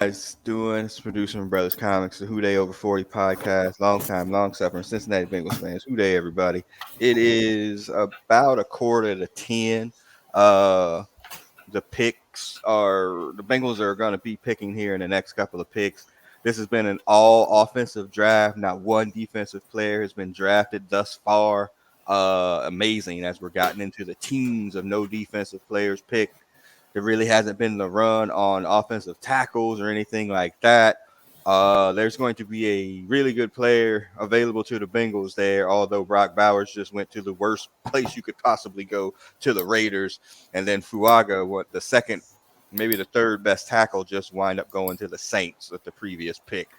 Guys doing? It's producer from Brothers Comics, the Who Day Over 40 podcast, long time, long suffering Cincinnati Bengals fans. Who Day, everybody. It is about a quarter to 10. Uh, the Bengals are going to be picking here in the next couple of picks. This has been an all offensive draft. Not one defensive player has been drafted thus far. Amazing as we're gotten into the teens of no defensive players picked. There really hasn't been the run on offensive tackles or anything like that. There's going to be a really good player available to the Bengals there, although Brock Bowers just went to the worst place you could possibly go, to the Raiders. And then Fuaga, what the second, maybe the third best tackle, just wind up going to the Saints with the previous pick.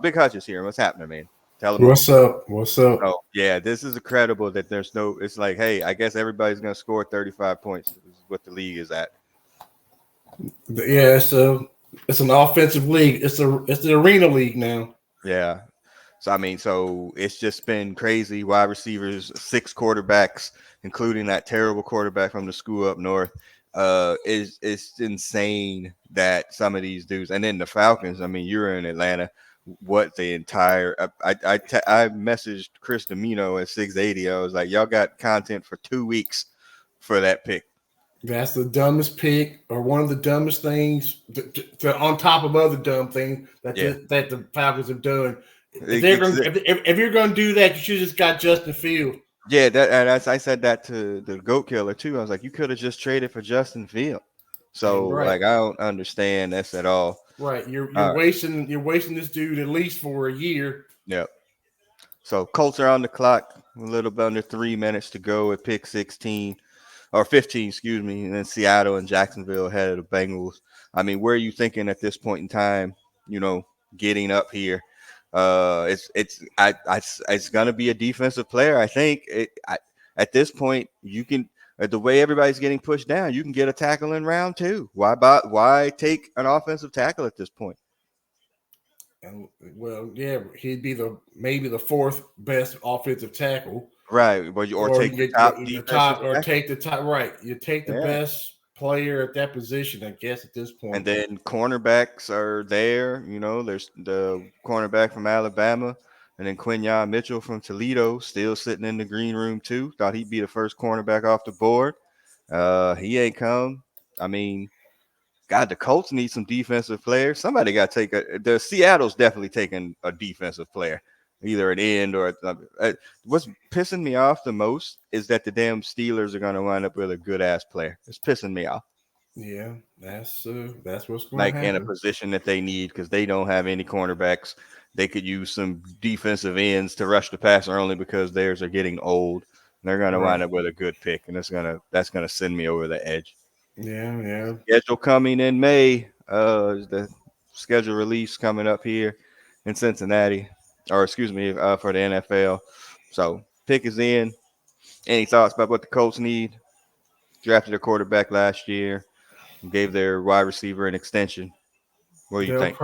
Big Hutch is here. What's happening, man? Tell them What's up? What's up? Oh, yeah, this is incredible that there's no, it's like, hey, I guess everybody's going to score 35 points. This is what the league is at. Yeah, it's an offensive league. It's the arena league now. Yeah. So it's just been crazy. Wide receivers, six quarterbacks, including that terrible quarterback from the school up north. Is it's insane that some of these dudes, and then the Falcons. I mean, you're in Atlanta. What the entire I messaged Chris Domino at 680. I was like, y'all got content for 2 weeks for that pick. That's the dumbest pick, or one of the dumbest things, on top of other dumb things Yeah. that the Falcons have done. It- If you're going to do that, you should have just got Justin Field. Yeah, I said that to the Goat Killer too. I was like, you could have just traded for Justin Field. So Right, like, I don't understand this at all. right. All right, You're wasting this dude at least for a year. yeah. So Colts are on the clock. A little bit under 3 minutes to go at pick 16 or 15, excuse me. And then Seattle and Jacksonville ahead of the Bengals. I mean, where are you thinking at this point in time? You know, getting up here. It's gonna be a defensive player. I think at this point you can. The way everybody's getting pushed down, you can get a tackle in round two. Why take an offensive tackle at this point? And well, yeah, he'd be maybe the fourth best offensive tackle. Right, or Or take you the get top the defensive top, or tackle. take the top. Right, you take the Yeah. best player at that position, I guess, at this And point. then cornerbacks are there. You know, there's the cornerback from Alabama, and then Quinyon Mitchell from Toledo, still sitting in the green room too. Thought he'd be the first cornerback off the board. He ain't come. I mean, God, the Colts need some defensive players. Somebody got to take the Seattle's definitely taking a defensive player, either an end or what's pissing me off the most is that the damn Steelers are going to wind up with a good ass player. It's pissing me off. Yeah, that's what's going to Like in a happen. position that they need because they don't have any cornerbacks. They could use some defensive ends to rush the passer only because theirs are getting old. They're going to wind Right. up with a good pick, and that's gonna send me over the edge. Yeah, yeah. Schedule coming in May. The schedule release coming up here in Cincinnati, or excuse me, for the NFL. So pick is in. Any thoughts about what the Colts need? Drafted a quarterback last year, gave their wide receiver an extension. What do you think?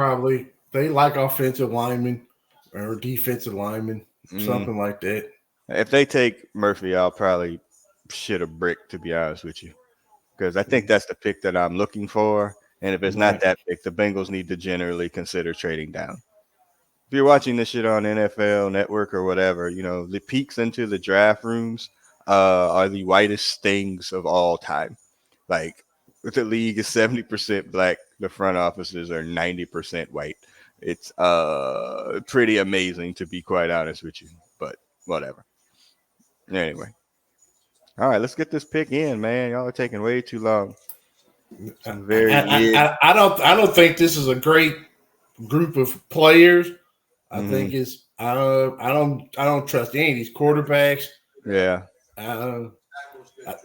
They like offensive linemen or defensive linemen, Mm, something like that. if they take Murphy, I'll probably shit a brick, to be honest with you, because I think that's the pick that I'm looking for. And if it's not Right. that pick, the Bengals need to generally consider trading down. If you're watching this shit on NFL Network or whatever, you know, the peaks into the draft rooms are the whitest things of all time. Like, the league is 70% black, the front offices are 90% white. It's pretty amazing, to be quite honest with you, but whatever. Anyway, all right, let's get this pick in, man. Y'all are taking way too long. Some very weird. I don't think this is a great group of players. I Hmm. think it's I don't trust any of these quarterbacks. Yeah. Uh,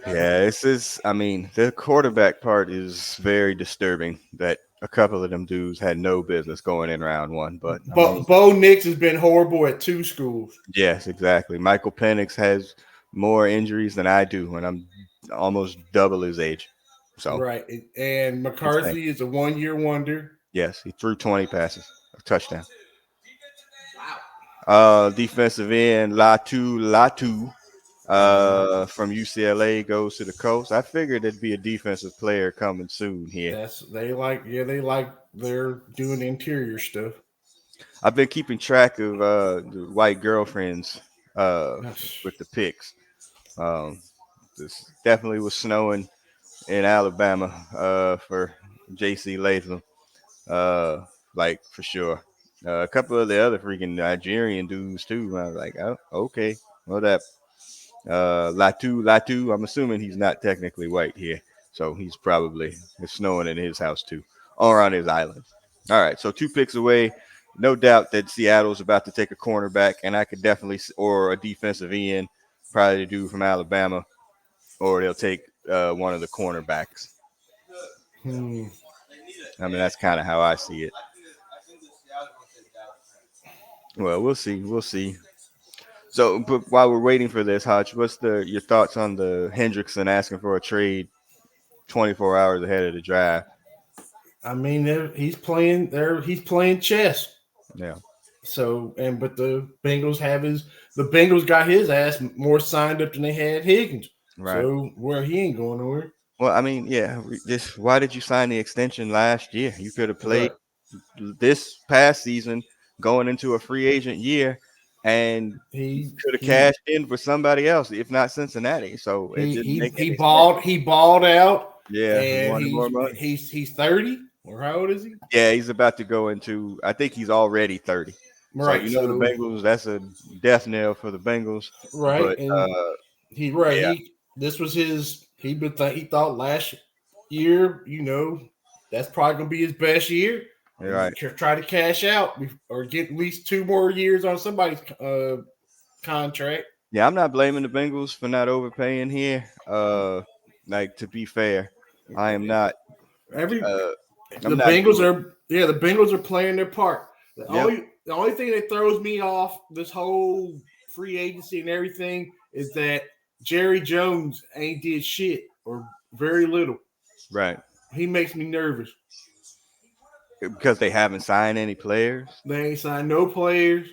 Yeah, this is. I mean, the quarterback part is very disturbing. That a couple of them dudes had no business going in round one. But I mean, but Bo Nix has been horrible at two schools. yes, exactly. Michael Penix has more injuries than I do, and I'm almost double his age. So Right. And insane. McCarthy is a 1 year wonder. Yes, he threw 20 passes, a touchdown. Defensive end Latu. From UCLA goes to the coast. I figured there'd be a defensive player coming soon here. That's they like. Yeah, they like. They're doing interior stuff. I've been keeping track of the white girlfriends uh, Yes. with the picks. Um, this definitely was snowing in Alabama for JC Latham, uh, like for sure. A couple of the other freaking Nigerian dudes too. I was like, oh, okay, well that Latu. I'm assuming he's not technically white here, so he's probably it's snowing in his house too, or on his island. All right, so 2 picks away. No doubt that Seattle's about to take a cornerback, and I could definitely or a defensive end, probably the dude from Alabama, or they'll take one of the cornerbacks. Hmm. I mean, that's kind of how I see it. Well, we'll see. We'll see. So, but while we're waiting for this, Hodge, what's your thoughts on the Hendrickson asking for a trade 24 hours ahead of the draft? I mean, he's playing there. He's playing chess. Yeah, So but the Bengals got his ass more signed up than they had Higgins. right. So where he ain't going nowhere. Well, I mean, yeah. This why did you sign the extension last year? You could have played Right. this past season going into a free agent year, and you He could have he cashed in for somebody else, if not Cincinnati. So it he didn't he make he any sense. balled out, Yeah, he and wanted more money. he's 30 or how old is he? Yeah, he's about to go into. I think he's already 30. So Right. the So Bengals. That's a death knell for the Bengals. right, But and yeah, he this was his he thought last year, that's probably gonna be his best year, you're and right. try to cash out or get at least 2 more years on somebody's contract. Yeah, I'm not blaming the Bengals for not overpaying here. Like to be fair, I am not. Every Uh, I'm not doing. the Bengals are playing their part. Yep. The only thing that throws me off this whole free agency and everything is that Jerry Jones ain't did shit or very little. Right. He makes me nervous. Because they haven't signed any players. They ain't signed no players.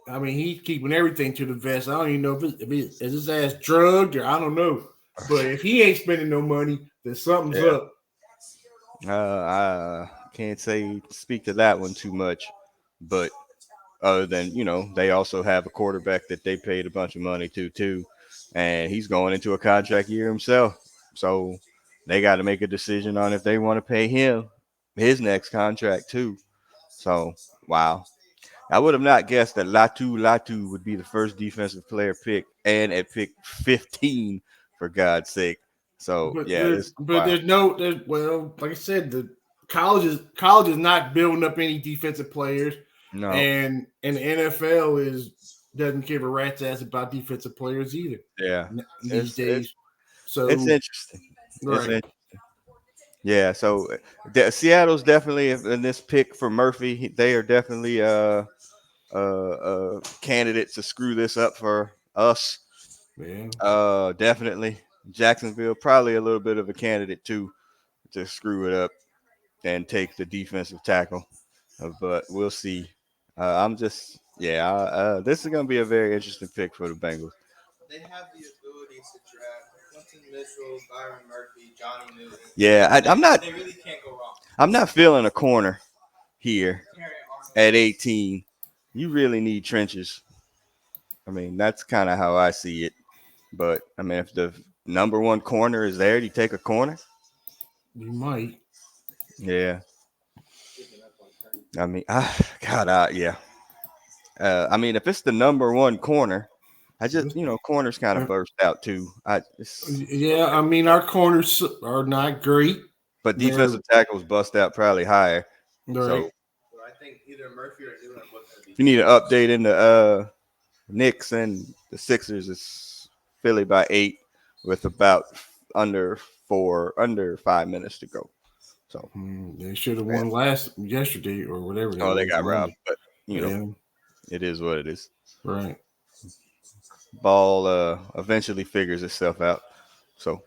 I mean, he's keeping everything to the vest. I don't even know if his ass drugged or I don't know. But if he ain't spending no money, then something's Yeah. up. I can't speak to that one too much, but other than they also have a quarterback that they paid a bunch of money to too, and he's going into a contract year himself. So they got to make a decision on if they want to pay him his next contract too. So wow, I would have not guessed that Latu would be the first defensive player pick and at pick 15 for God's sake. So yeah, this is wild. Like I said, the college is not building up any defensive players, No, and the NFL is doesn't give a rat's ass about defensive players either yeah, these it's it's days. it's So interesting. It's right, in, yeah. So Seattle's definitely in this pick for Murphy. They are definitely candidates to screw this up for us. yeah, Definitely Jacksonville probably a little bit of a candidate too to screw it up and take the defensive tackle. But we'll see. I'm just yeah. This is gonna be a very interesting pick for the Bengals. Yeah, I'm not feeling a corner here at 18. You really need trenches. I mean, that's kind of how I see it. But I mean, if the number one corner is there, do you take a corner? you might. Yeah. I mean, God, yeah. I mean, if it's the number one corner, I just corners kind of burst out too. Yeah, I mean our corners are not great. But They're defensive tackles bust out probably higher. right. So if you need an update in the Knicks and the Sixers, is Philly by 8 with about under 5 minutes to go. So They should have yeah. won yesterday or whatever that Oh, they was got robbed, Monday. but Yeah, it is what it is. right. Ball eventually figures itself out. So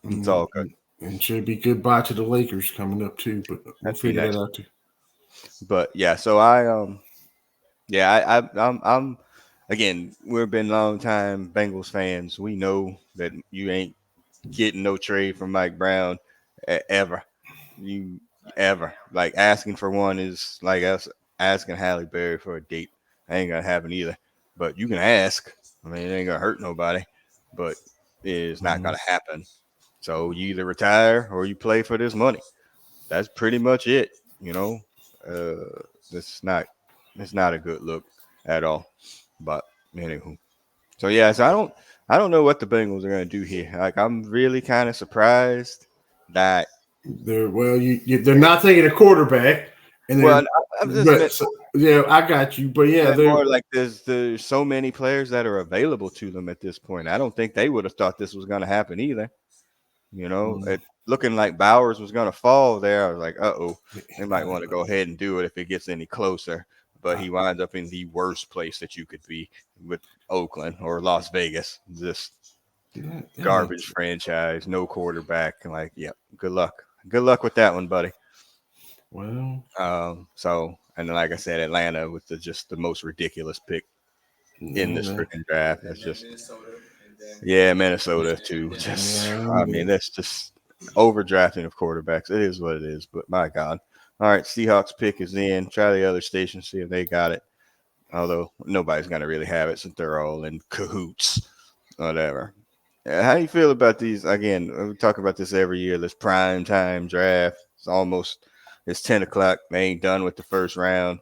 it's all good. And should be goodbye to the Lakers coming up too, but we'll That'd be figure that next. out too. But yeah, so I yeah, I'm again, we've been long time Bengals fans. We know that you ain't getting no trade from Mike Brown ever. You ever like asking for one is like us asking Halle Berry for a date. Ain't gonna happen either. But you can ask. I mean, it ain't gonna hurt nobody. But it's not Mhm. gonna happen. So you either retire or you play for this money. That's pretty much it. You know, it's not it's not a good look at all. But anywho, so yeah, so I don't know what the Bengals are gonna do here. Like I'm really kind of surprised that. They're not taking a quarterback, and Well, they're I'm just but meant so, yeah, I got you. But yeah, they're more like there's so many players that are available to them at this point. I don't think they would have thought this was gonna happen either. You know, mm, it looking like Bowers was gonna fall there. I was like, oh, they might want to go ahead and do it if it gets any closer. But I, he winds up in the worst place that you could be with Oakland or Las Vegas. Just that garbage ain't franchise, no quarterback. Like, yeah, good luck. Good luck with that one, buddy. well. So and then, like I said, Atlanta with just the most ridiculous pick in this Yeah, freaking draft. That's just yeah, Minnesota too. Just I mean, yeah, that's just overdrafting of quarterbacks. It is what it is. But my God. All right, Seahawks pick is in. Try the other stations, see if they got it. Although nobody's gonna really have it since they're all in cahoots. Whatever. Yeah, how do you feel about these? Again, we talk about this every year. This prime time draft. It's 10 o'clock. They ain't done with the first round.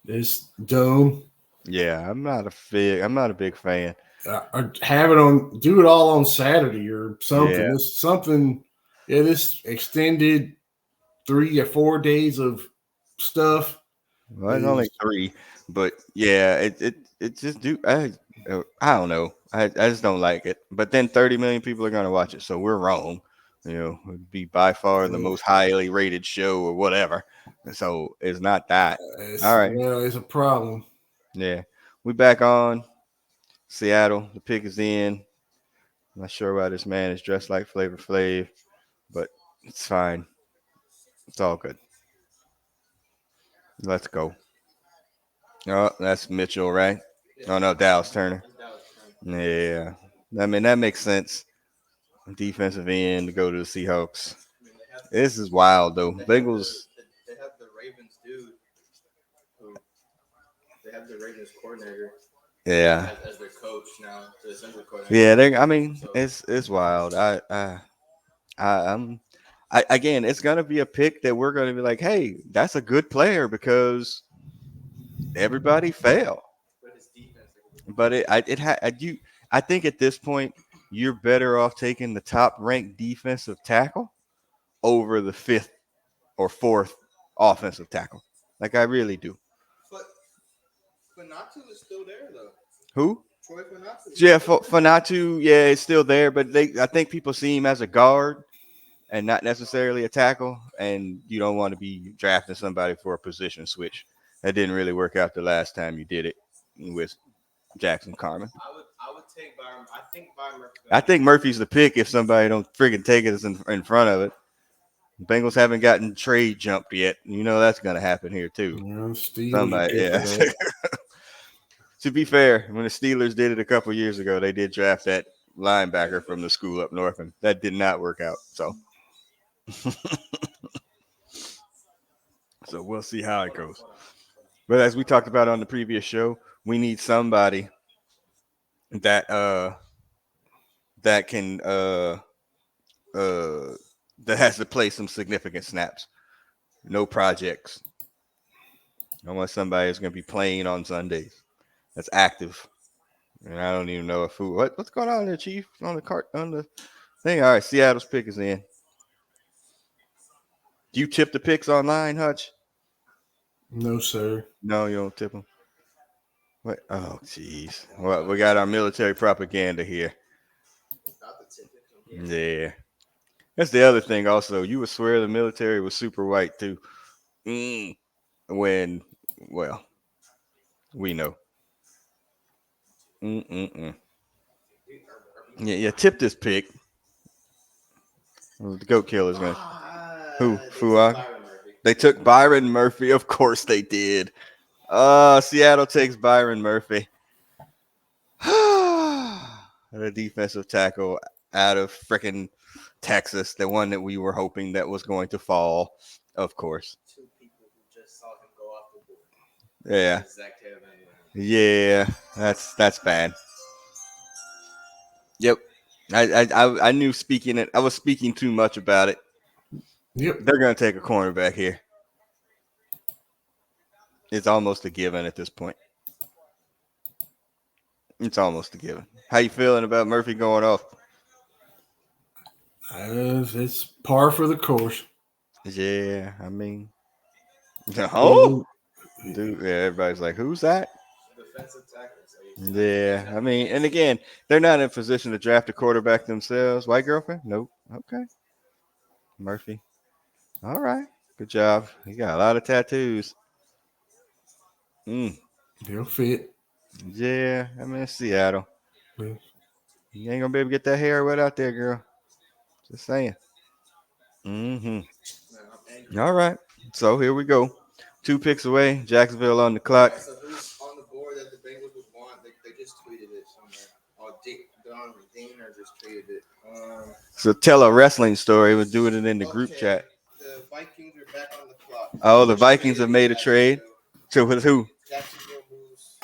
it's dumb. Yeah, I'm not a big fan. Or have it on, do it all on Saturday or something. Yeah, This something, yeah. This extended 3 or 4 days of stuff well, it's only is three, but yeah, it just do I don't know. I just don't like it. But then 30 million people are gonna watch it, so we're wrong. You know, it'd be by far the most highly rated show or whatever. So it's not that. All right, it's a problem. yeah, we back on Seattle. The pick is in. I'm not sure why this man is dressed like Flavor Flav, but it's fine. It's all good. Let's go. Oh, that's Mitchell, right? Oh no, Dallas Turner. Yeah, I mean that makes sense. Defensive end to go to the Seahawks. This is wild though. Bengals. Yeah. Yeah, they. I mean, it's wild. I'm. Again, it's gonna be a pick that we're gonna be like, hey, that's a good player because everybody failed. But I think at this point you're better off taking the top ranked defensive tackle over the fifth or fourth offensive tackle. Like I really do. Who? Yeah, Fanatu, yeah, it's still there, but I think people see him as a guard and not necessarily a tackle, and you don't want to be drafting somebody for a position switch. That didn't really work out the last time you did it with Jackson Carmen. I think Murphy's the pick if somebody don't friggin' take it in front of it. Bengals haven't gotten trade jumped yet. You know that's gonna happen here too. Steelers are Somebody, good for yeah. that. To be fair, when the Steelers did it a couple years ago, they did draft that linebacker from the school up north, and that did not work out. So we'll see how it goes. But as we talked about on the previous show, we need somebody that that can uh that has to play some significant snaps. No projects. I want somebody who's going to be playing on Sundays. That's active. And I don't even know if what's going on there, Chief, on the cart on the thing. All right, Seattle's pick is in. Do you tip the picks online, Hutch? No, sir. No, you don't tip them. What? Oh, jeez. Well, we got our military propaganda here. Yeah, that's the other thing. Also, you would swear the military was super white too. Mm. When, well, we know. Mm-mm-mm. Yeah, yeah. Tip this pick. The goat killer's gonna. Who? Fuak? They took Byron Murphy. Of course they did. Seattle takes Byron Murphy. the defensive tackle out of freaking Texas, the one that we were hoping that was going to fall, of course. Two people who just saw him go off the board. Yeah, Zach Taylor and yeah, that's bad. Yep, I knew speaking it. I was speaking too much about it. Yep. They're gonna take a cornerback here. It's almost a given at this point. It's almost a given. How you feeling about Murphy going off? It's par for the course. Yeah, I mean, Well, oh, dude, yeah, everybody's like, who's that? defensive tackle. So Yeah, I mean, and again, they're not in a position to draft a quarterback themselves. White girlfriend? Nope. Okay, Murphy. All right, good job. You got a lot of tattoos. Mm. they'll fit. Yeah, I mean, it's Seattle. Yeah. You ain't gonna be able to get that hair wet out there, girl. Just saying. Mm-hmm. Man, I'm angry. All right. So here we go. 2 picks away. Jacksonville on the clock. Right, so who's on the board that the Bengals would want? They just tweeted it somewhere. Oh, Don Redeemer just tweeted it. So tell a wrestling story. We'll do it in the group Okay, chat. the Vikings are back on the clock. Oh, the Which Vikings have made a trade. So with who? Jacksonville moves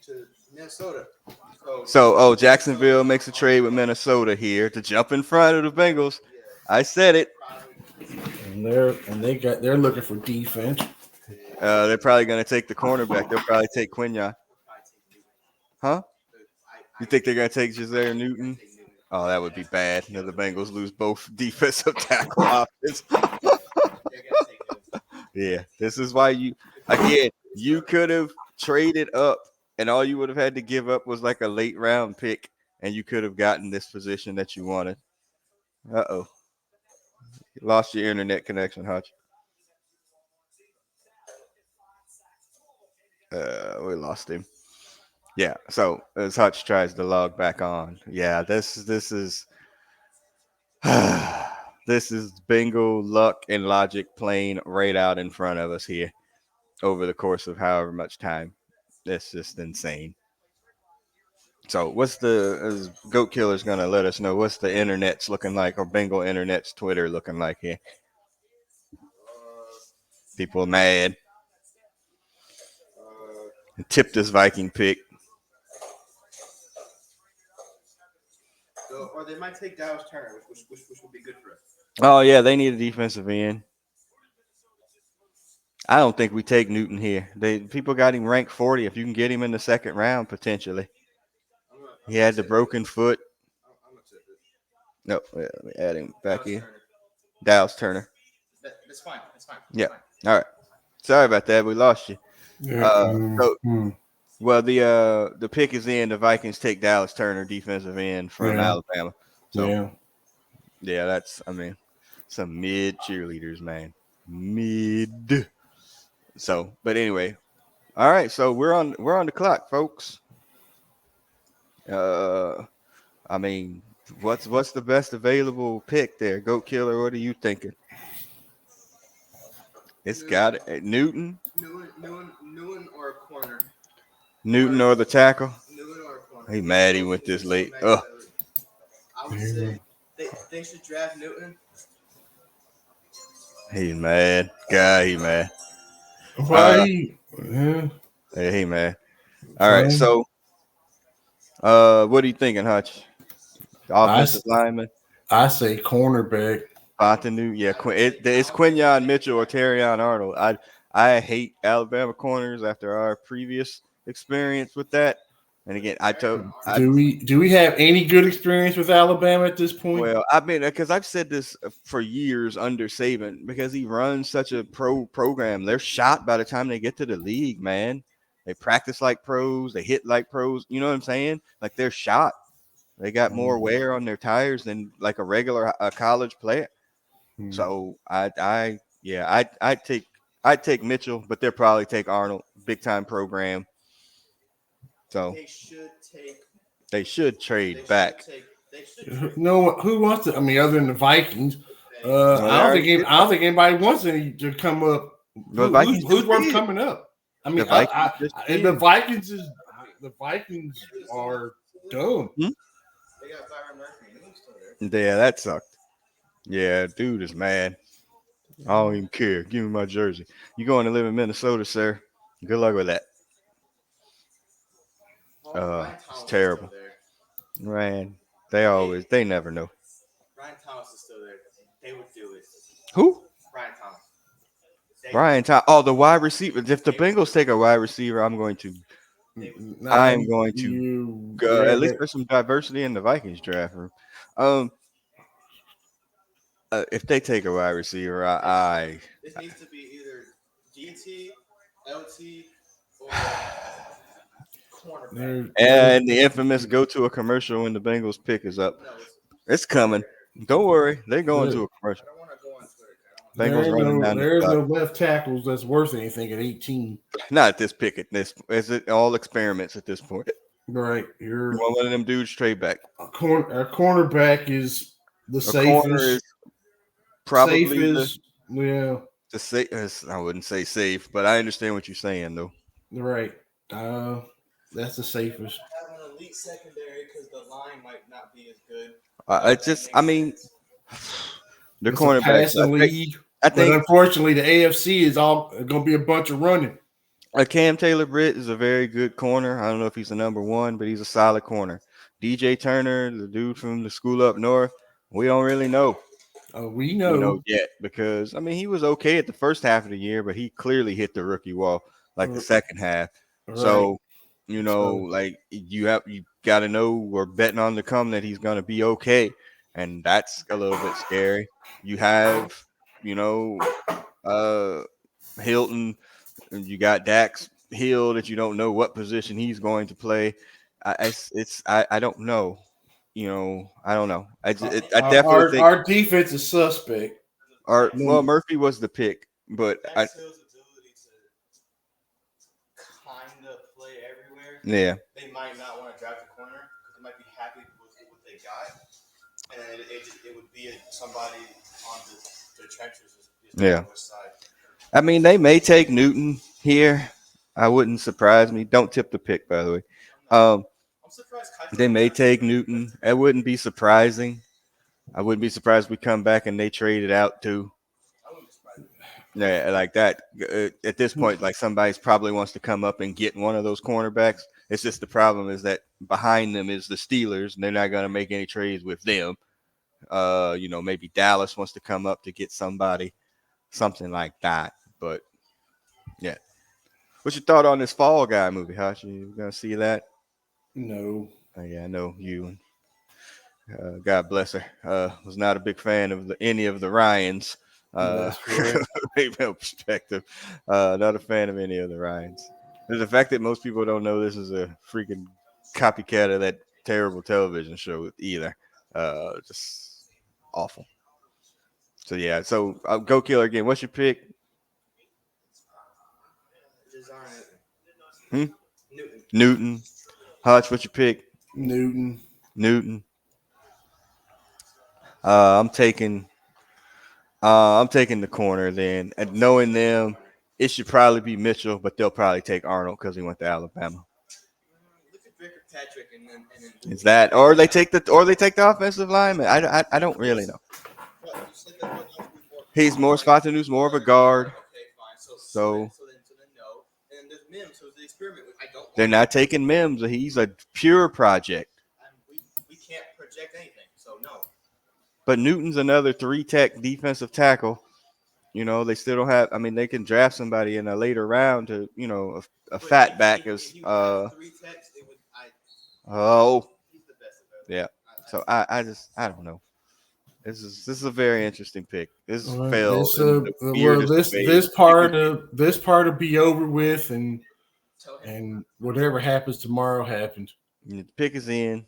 to Minnesota. So Jacksonville makes a trade with Minnesota here to jump in front of the Bengals. I said it. And they're looking for defense. They're probably gonna take the cornerback. They'll probably take Quinyon. Huh? You think they're gonna take Jazare Newton? Oh, that would be bad. You know, the Bengals lose both defensive tackle options. Yeah, this is why you could have traded up, and all you would have had to give up was like a late round pick, and you could have gotten this position that you wanted. Uh-oh. You lost your internet connection, Hutch. We lost him. Yeah, so as Hutch tries to log back on, yeah, this is this is bingo luck and logic playing right out in front of us here over the course of however much time. It's just insane. So what's the Goat Killer's gonna let us know what's the internet's looking like or Bengal internet's Twitter looking like here? People mad. Tip this Viking pick. Or they might take Dallas Turner, which would be good for us. Oh yeah, they need a defensive end. I don't think we take Newton here. People got him ranked 40. If you can get him in the second round, potentially. He had the broken foot. I'm gonna tip it. No, let me add him back here. Turner. Dallas Turner. That's fine. That's fine. Yeah. All right. Sorry about that. We lost you. Well, the pick is in. The Vikings take Dallas Turner, defensive end from Alabama. So yeah, that's some mid cheerleaders, man. Mid. So, but anyway, all right. So we're on the clock, folks. I mean, what's the best available pick there? Goat Killer, what are you thinking? It's got it. Newton or a corner. Newton or the tackle. Newton or a corner. He mad he went this late. Oh. I would say they should draft Newton. He's mad. God, he mad. Why? Hey, he mad. All right, so what are you thinking, Hutch? Offensive lineman? I say cornerback. Fontenot, yeah. It's Quinyon Mitchell or Terrion Arnold. I hate Alabama corners after our previous experience with that. And again, do we have any good experience with Alabama at this point? Well, I mean, because I've said this for years under Saban, because he runs such a pro program. They're shot by the time they get to the league, man. They practice like pros. They hit like pros. You know what I'm saying? Like they're shot. They got more wear on their tires than like a regular college player. So I'd take Mitchell, but they'll probably take Arnold. Big time program. So they should trade back. No, who wants to? I mean, other than the Vikings, I don't think anybody wants any to come up. Who's worth coming up? I mean, the Vikings are Oh, Hmm? They got Byron Murphy, and he's still there. Yeah, that sucked. Yeah, dude is mad. I don't even care. Give me my jersey. You going to live in Minnesota, sir? Good luck with that. Well, Ryan It's Thomas is still terrible. there. Man, Hey, they never know. Ryan Thomas is still there. They would do it. Who? Ryan Thomas. They Brian Tom. Oh, the wide receiver. If the they would Bengals do it. take a wide receiver, They would do it. nah, I am going to go. yeah, At least there's some diversity in the Vikings draft room. Um, if they take a wide receiver, This needs to be either GT, LT, or cornerback. there's and the infamous go to a commercial when the Bengals pick is up. No, It's coming. Don't worry, they're going to there, a commercial. I don't want to go on Twitter. I don't want Bengals running down the there is clock. no left tackles that's worth anything at 18. Not at this pick. At this, is it all experiments at this point? Right, You you're want one of them dudes trade back? a cornerback is the A corner is probably safest. Yeah, the safe. I wouldn't say safe, but I understand what you're saying though. right. Uh, that's the safest. to have an elite secondary because the line might not be as good. I But that just, I makes mean, sense. the It's a cornerbacks. passing league, I but think unfortunately, the AFC is all going to be a bunch of running. Cam Taylor Britt is a very good corner. I don't know if he's the number one, but he's a solid corner. DJ Turner, the dude from the school up north, we don't really know, We know, yet because I mean he was okay at the first half of the year, but he clearly hit the rookie wall like the uh, second half. right? So, So like you got to know we're betting on the come that he's going to be okay, and that's a little bit scary. You have, you know, uh Hilton, and you got Dax Hill that you don't know what position he's going to play. I don't know. I don't know. I definitely think our defense is suspect. or well No, Murphy was the pick, but Dax Hill's ability to kind of play everywhere, yeah, they might not want to draft a corner because they might be happy with what they got, and then it would be somebody on the trenches is the yeah. Northwest side. I mean they may take Newton here. I wouldn't surprise me. Don't tip the pick, by the way. I'm not. Um, I'm surprised they Keitel may got take Newton. It wouldn't be surprising. I wouldn't be surprised if we come back and they trade it out too. I wouldn't be surprised. Yeah, like that. At this point, like somebody's probably wants to come up and get one of those cornerbacks. It's just the problem is that behind them is the Steelers, and they're not going to make any trades with them. Maybe Dallas wants to come up to get somebody, something like that. But yeah, what's your thought on this Fall Guy movie, Hachi? You gonna see that? no, Yeah, I know you. God bless her. Was not a big fan of any of the Ryans. that's correct. Female perspective. Not a fan of any of the Ryans. The fact that most people don't know this is a freaking copycat of that terrible television show either. Just awful. So yeah. So go killer again. What's your pick? Design Hmm? Newton. Newton. Hutch. What's your pick? Newton. Newton. Uh, I'm taking. I'm taking the corner then, and knowing them, it should probably be Mitchell, but they'll probably take Arnold because he went to Alabama. Look at Baker Patrick and then Is that, or they take the offensive lineman? I don't really know. What you said that what else before? He's more Spatanu's more of a guard, Okay, fine. so So then no. And there's Mims, who's the experiment. I don't they're want not taking Mims. He's a pure project. we can't project anything. So no. But Newton's another three tech defensive tackle. They still don't have. I mean, they can draft somebody in a later round to, a But fat back if as he would have three techs, it would oh he's the best yeah. available. So I don't know. This is a very interesting pick. This fell This in the well weirdest this way. this part will be over with, and Tell him whatever happens tomorrow happened. The pick is in.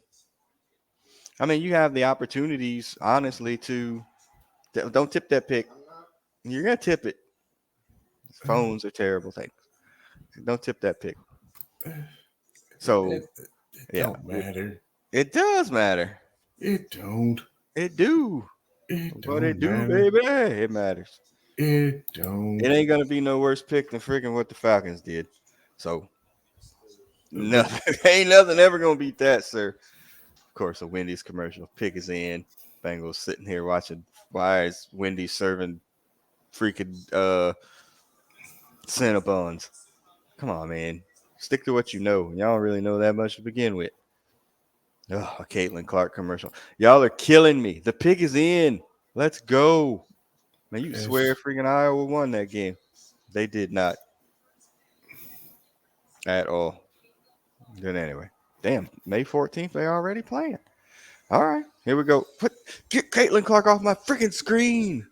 I mean, you have the opportunities, honestly, to don't tip that pick. I'm not. You're gonna tip it. Phones are terrible things. Don't tip that pick. So It yeah, don't matter. it does matter. It don't. It do. It What it don't do, matter. baby. It matters. It don't. It ain't gonna be no worse pick than freaking what the Falcons did. So nothing ain't nothing ever gonna beat that, sir. Of course, a Wendy's commercial. Pick is in. Bengals sitting here watching. Why is Wendy's serving freaking Cinnabons? Come on, man. Stick to what you know. Y'all don't really know that much to begin with. Oh, a Caitlin Clark commercial. Y'all are killing me. The pick is in. Let's go. Man, you swear Yes. freaking Iowa won that game. They did not at all. Then anyway. Damn, May 14th, they already playing. All right, here we go. Get Caitlin Clark off my freaking screen.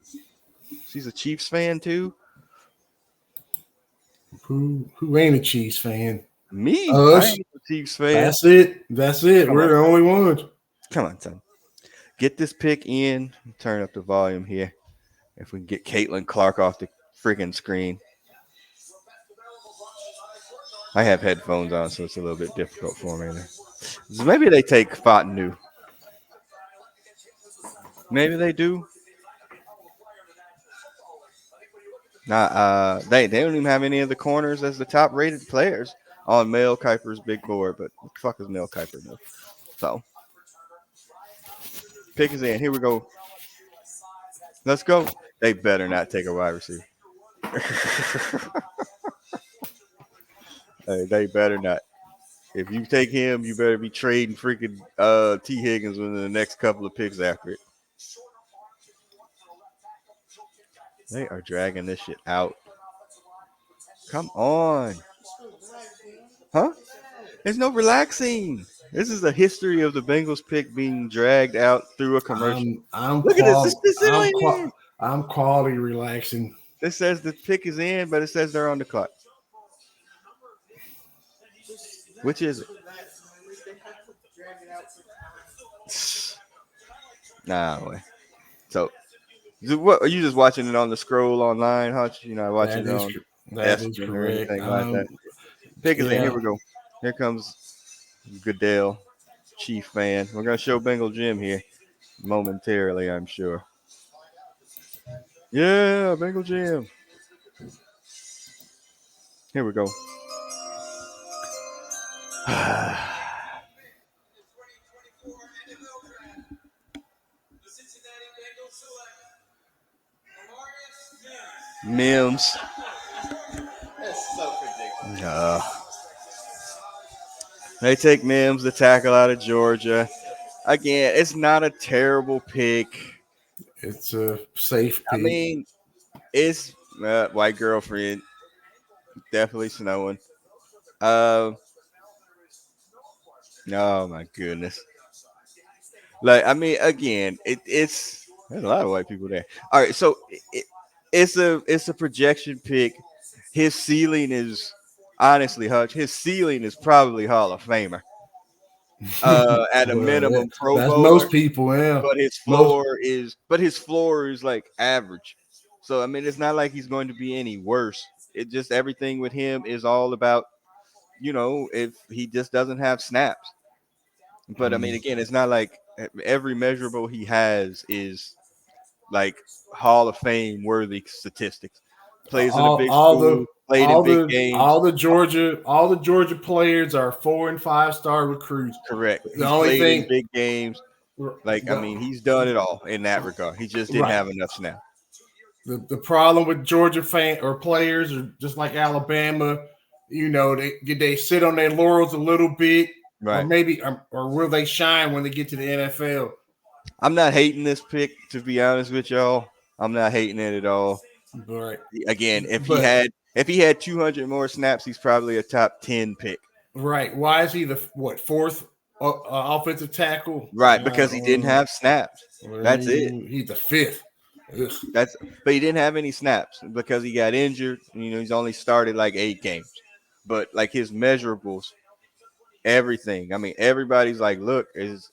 She's a Chiefs fan too. Who ain't a Chiefs fan? Me, I Us. ain't a Chiefs fan. That's it. That's it. Come We're on, the only ones. come on, son. Get this pick in. Turn up the volume here. If we can get Caitlin Clark off the freaking screen. I have headphones on, so it's a little bit difficult for me. So maybe they take Fontenue. Maybe they do. Nah, they don't even have any of the corners as the top rated players on Mel Kiper's big board. But what the fuck is Mel Kiper know? So pick is in. Here we go. Let's go. They better not take a wide receiver. Hey, they better not. If you take him, you better be trading freaking T. Higgins within the next couple of picks after it. They are dragging this shit out. Come on. Huh? There's no relaxing. This is a history of the Bengals pick being dragged out through a commercial. I'm Look at this. This qual is still I'm in. qual I'm quality relaxing. It says the pick is in, but it says they're on the clock. Which is it? Nah, way. So, what are you just watching it on the scroll online, Hutch? You're not watching That it is on that is ESPN or correct. anything like that. Pick is in. Here Yeah, we go. Here comes Goodell, Chief fan. We're gonna show Bengal Jim here momentarily, I'm sure. Yeah, Bengal Jim. Here we go. Mims. That's so ridiculous. They take Mims, the tackle out of Georgia. Again, it's not a terrible pick. it's a safe I pick. mean, it's white girlfriend, definitely snowing. Uh, oh my goodness. Like, I mean, again, it's there's a lot of white people there. All right, so it's a projection pick. His ceiling is honestly, Hutch. His ceiling is probably Hall of Famer. At a Well, minimum, Pro that's Bowler. most people. Yeah, most. But his floor is like average. So I mean, it's not like he's going to be any worse. It just everything with him is all about if he just doesn't have snaps. But I mean, again, it's not like every measurable he has is like Hall of Fame worthy statistics. Plays in a big All school, the played in big games. all the Georgia players are 4 and 5 star recruits. Correct. The He's only played in thing, big games. Like, I the, mean, he's done it all in that regard. He just didn't right. have enough snaps. The problem with Georgia fan or players are just like Alabama. They sit on their laurels a little bit, or Right. maybe or will they shine when they get to the NFL? I'm not hating this pick, to be honest with y'all. I'm not hating it at all. But Again, but if he had 200 more snaps, he's probably a top 10 pick. right, why is he the fourth offensive tackle? Right, because he didn't have snaps. That's it. He's the fifth. Ugh. But he didn't have any snaps because he got injured. He's only started like 8 games. But like his measurables, everything. I mean, everybody's like, look, is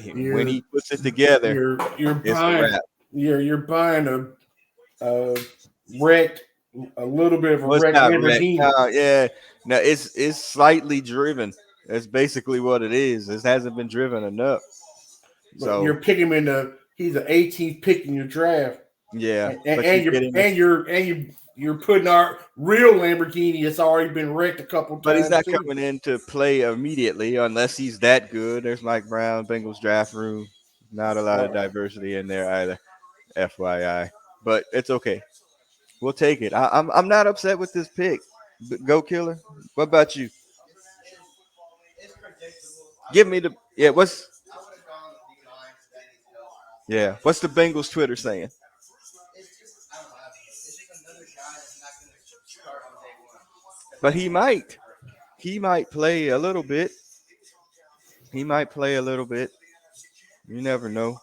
when You're he puts it together, you're it's a buying wrap. you're buying a wrecked a little bit of a Well, it's wrecked not wrecked. Lamborghini, No, yeah. No, it's slightly driven. That's basically what it is. This hasn't been driven enough. but So you're picking him he's the 18th pick in your draft. Yeah, and, but you and you're get him, and you're and you're putting our real Lamborghini that's already been wrecked a couple but he's times not too. coming in to play immediately unless he's that good. There's Mike Brown, Bengals draft room. Not a lot of Right. diversity in there either. FYI, but it's okay. We'll take it. I'm not upset with this pick. Go killer. What about you? It's predictable. Give me the What's I would have gone with D line because that needs help. what's the Bengals Twitter saying? It's just I don't know. It's just another guy that's not going to start on day one because But Matt he Ryan's might. hurt. He might play a little bit. He might play a little bit. You never know.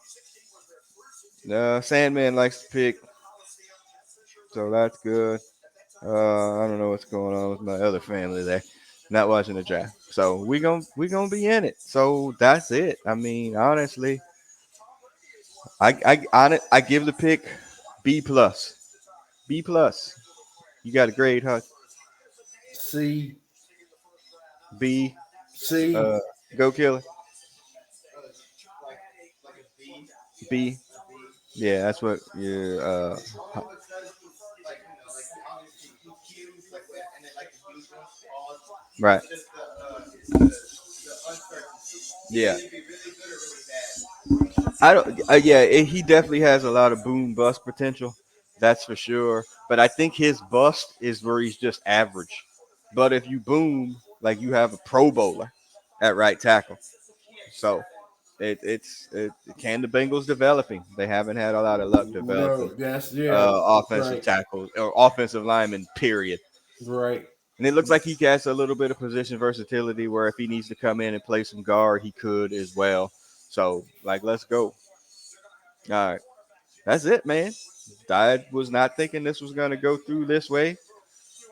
Sandman likes to pick, so that's good. I don't know what's going on with my other family there. Not watching the draft. So we gonna be in it. So that's it. I mean, honestly, I give the pick B plus. B plus. You got a grade, huh? C, B. C. Uh, go killer. Uh, like a B, B. a B. Yeah, that's what you. Only because he's like like obviously he's huge, and then like the huge ones pause. Right. It's just the uncertainty. He can Yeah. either be really good or really bad. I don't. Yeah, he definitely has a lot of boom bust potential. That's for sure. But I think his bust is where he's just average. But if you boom, like you have a Pro Bowler at right tackle, so can the Bengals developing? They haven't had a lot of luck developing No, that's yeah. offensive Right, tackles or offensive linemen. Period. right. And it looks like he has a little bit of position versatility where if he needs to come in and play some guard, he could as well. So, like, let's go. All right. That's it, man. I was not thinking this was going to go through this way.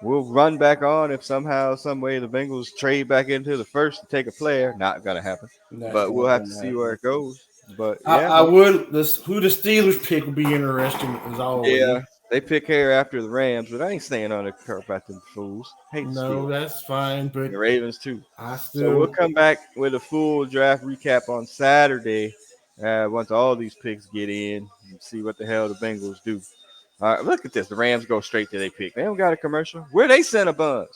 We'll run back on if somehow, some way the Bengals trade back into the first to take a player. Not going to happen. That's But we'll not have to gonna see where happen. it goes. But I, yeah, I man. would this who the Steelers pick would be interesting as Yeah, always. they pick hair after the Rams, but I ain't staying on the curb about them fools. Hate the No, Steelers. that's fine, but The Ravens too. I So we'll still come back with a full draft recap on Saturday. Once all these picks get in, and see what the hell the Bengals do. All right, look at this. The Rams go straight to their pick. They don't got a commercial. Where they sent a buzz.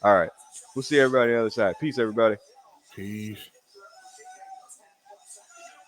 All right, we'll see everybody on the other side. Peace, everybody. peace.